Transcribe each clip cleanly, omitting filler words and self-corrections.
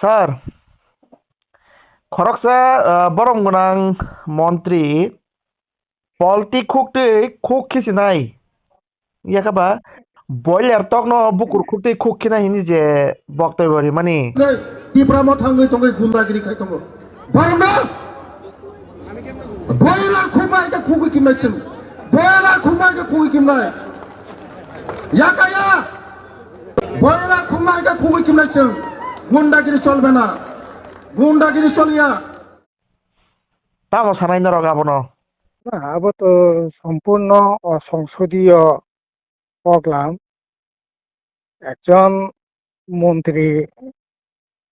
Sir, খরকসা বরং গোনাং মন্ত্রী পলটি খুকতে খুক খিসি নাই ইয়াকাবা বয়লার তকনো বুকুর খুকতে খুক খিনা হিনি যে বক্তব্য বারি মানে Ibrahim Tangai Tongai Gundagiri Kaitongo. Barna Boyla Kumaga Kuki Kimnachim. Boyla Kumaga Kuki Kimnai. Yakaya Boyla Kumaga Kuki Kimnachim. Gundagiri Cholbena. Gundagiri Cholia. তাও সানাই না রগাবনো না আবার তো সম্পূর্ণ অসংসদীয় প্রোগ্রাম একজন মন্ত্রী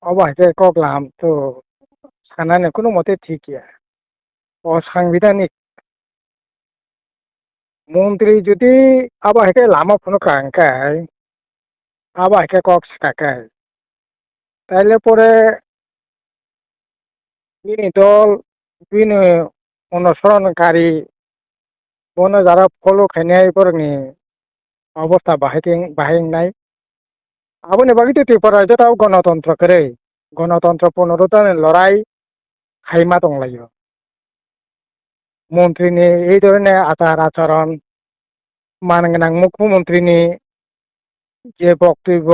অবাধে প্রোগ্রাম তো সানানে কোনো মতে ঠিক অসাংবিধানিক মন্ত্রী যদি আবাহকে লামা ফোন কাঙ্কায় আবাহকে কক শিকাকায় তাইলে পরে বিনি দল বিনি অনুসরণকারী বনে যারা ফলো খাইনাই পরনি অবস্থা বাহাইনাই আবনি বাকি তো রাজ্যটাও গণতন্ত্র করে গণতন্ত্র পুনরুদ্ধারের লড়াই খাইমা দংলাইও মন্ত্রীনি এই ধরনের আচার আচরণ মানগোনাং মুখ্যমন্ত্রীনি যে বক্তব্য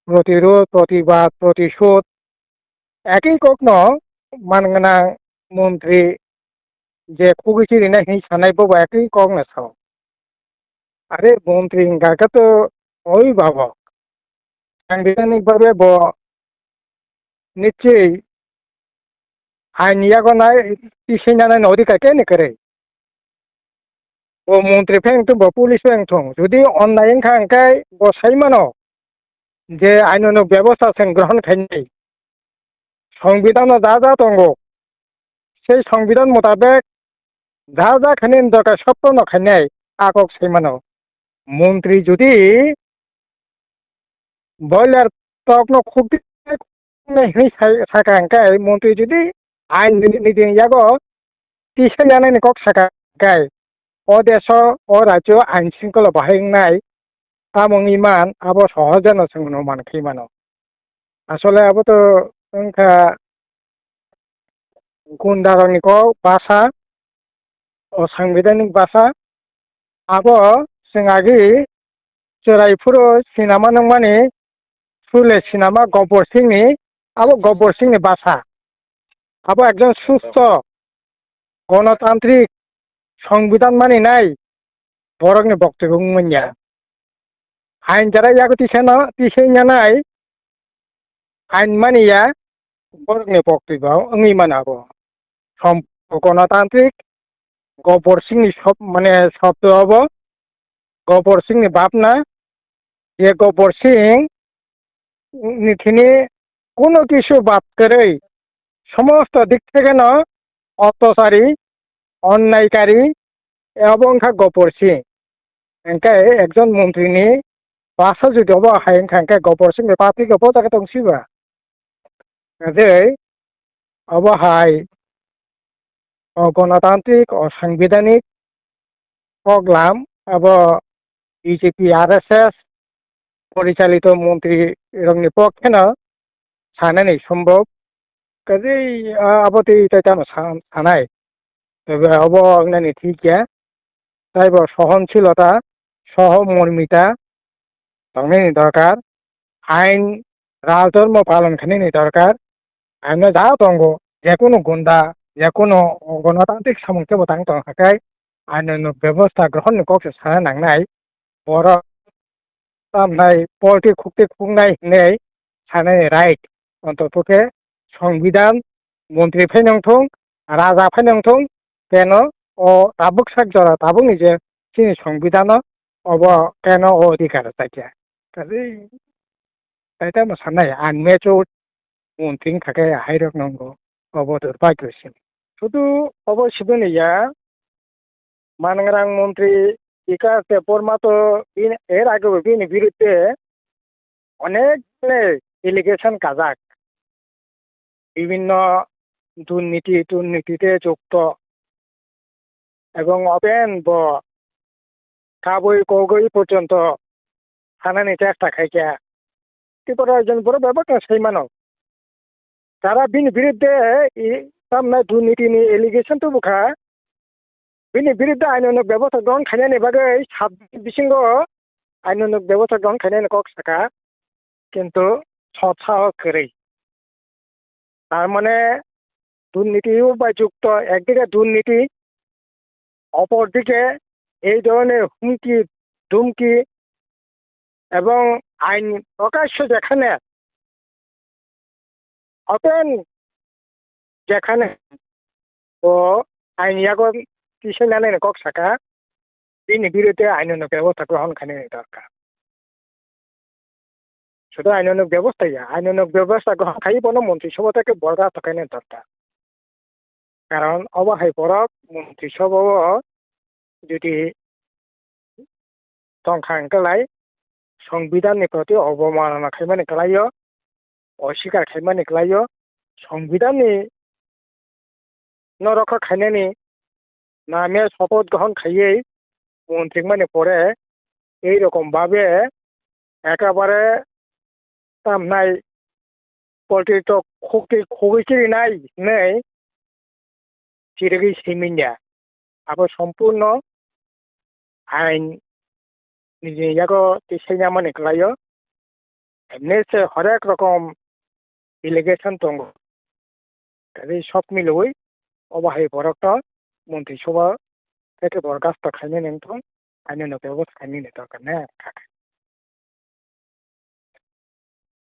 প্রতিরোধ প্রতিবাদ প্রতিশোধ একই কখনো মানগোনাং মন্ত্রী যে খুবই না হি সানাইবো একই কখনো সাও আরে মন্ত্রী গাকে তো অভিভাবক সাংবিধানিকভাবে নিশ্চয়ই আইন ইয়াগনায় পিছিয়ে অধিকার কেন করে ও মন্ত্রী ফেং তো পুলিশ ফেং থং যদি অন্যায় খাঙ্কাই বসাই মানো যে আইন ব্যবস্থা সেন গ্রহণ খাইনাই সংবিধান যা যা দঙ্গ সেই সংবিধান মোতাবেক যা যা খানি দরকার সব খাইনাই আকক সেই মানো মন্ত্রী যদি বয়লার তখন খুব সাকাঙ্কাই মন্ত্রী যদি আইন নীতি ইয়াগো পিছিয়ে জানাই কক সাকাঙ্কাই ও দেশ ও রাজ্য আইন শৃঙ্খলা বাহাইনাই তামং ইমান আবো সহজানো সোংনো মানখি মানো আসলে আবো তো ওনখা গুন্ডারনি ক ভাষা ও সাংবিধানিক ভাষা আবো जों आगे चोराइफुरो सिनेमा नंग माने सुले सिनेमा गब्बर सिंहनि आबो गब्बर सिंहनि भाषा आबो एकजन सुस्थ गणतान्त्रिक संविधान मानिनाय बरकनि बक्तव्य मोनिया आइन जारा यागो तिसेनाय आइन मानिया बरकनि बक्तव्य ओंगि मानाबो सम गणतान्त्रिक गब्बर सिंहनि सब माने शब्द आबो गब्बर सिंहनि बापना ये गब्बर सिंह निथिनि कोनो किछु बात करे समस्त दिक থেকে অত্যাচারী অন্যায়কারী এবং গব্বর সিং এনকাই একজন মন্ত্রীনি বাসা যদি অব হাইন খাঙ্কাই গব্বর সিং পাতি গব তাকে দংসিবা যে অবহাই গণতান্ত্রিক ও সাংবিধানিক প্রোগ্রাম এবং বিজেপি আরএসএস পরিচালিত মন্ত্রী রংনি পক্ষে না সানানি সম্ভব কাজেই আবতে এটা সানাই তবে অব আংনানি ঠিক তাইব সহনশীলতা সহমর্মিতা দংনানি দরকার আইন রাজধর্ম পালন খানি দরকার আইন যা দঙ্গ যে কোনো গুন্ডা যে কোনো গণতান্ত্রিক সামুখে বতাং দংখাকাই আইন ব্যবস্থা গ্রহণ কক্ষ সানা নাংনাই बर तामनाय पलटी खुक्ति खुंनाय नै सानाय राइट अन्ततके संविधान मन्त्रि फैनांथों राजा फैनांथों केन ओ ताबुक सागजरा ताबुक निजे चिनि संविधान अब केन ओ अधिकार ताकिया काजै ताइता मसानाय आनमेचुर मन्त्रि खाके हाइरक नंगो अब दुर्भाग्यसिम शुधु अब सिबनिया मानग्रां मन्त्रि বিকাশ দেববর্মা তো এর আগেও বিরুদ্ধে অনেক এলিগেশন কাজাক বিভিন্ন দুর্নীতিতে যুক্ত এবং অবেন কাবই কগই পর্যন্ত থানানি চেষ্টা খাইকা এরপরে একজন বড় ব্যাপারটা সেই মানব যারা বিनि বিরুদ্ধে তামना दुर्नीतिनि एलिगेशन तो बुखा बिनि बिरुद्ध आइनक व्यवस्था ग्रहण खायनायनि बागै साबसिन बिसिंग आइनक व्यवस्था ग्रहण खायनायनि कक साका কিন্তু সৎসাহ করে তার মানে দুর্নীতিও বা যুক্ত একদিকে দুর্নীতি অপরদিকে এই ধরনের হুমকি ধুমকি এবং আইন প্রকাশ্য যেখানে অপেন যেখানে ও আইনিয়াগন কিসেনানে কক সাকা বিনি বিরুদ্ধে আইনানুগ ব্যবস্থা গ্রহণ খায়নাयनि দরকার শুধু আইনানুগ ব্যবস্থাই আইনানুগ ব্যবস্থা গ্রহণ খাইবনো মন্ত্রিসভা থেকে বরখাস্ত খায়নাयनि দরকার কারণ অবহাই পরক মন্ত্রিসভাও যদি দंखांगलाय সংবিধানनि প্রতি অবমাননা খাইমানি গলাयो অস্বীকার খাইমানি গলাयो সংবিধানनि নরক্ষা খায়নাयनि নামে শপথ গ্রহণ খাইয়ে মন্ত্রী মানে পরে এইরকম ভাবে একেবারে তামনাই পলিটিক্স খুকি খুবই নাই নেই চিরগি সিমিন্যা আবার সম্পূর্ণ আইন নিজে ইয়াগো তিসাইনা মানে গলাयो এমনিতে হরেক রকম এলিগেশন দङ তাই সব মিলই অবহাই বরকটা মন্ত্রিসভা থেকে বরখাস্ত খায়নাयनि আইনানুগ ব্যবস্থা খায়নাयनि দরকার না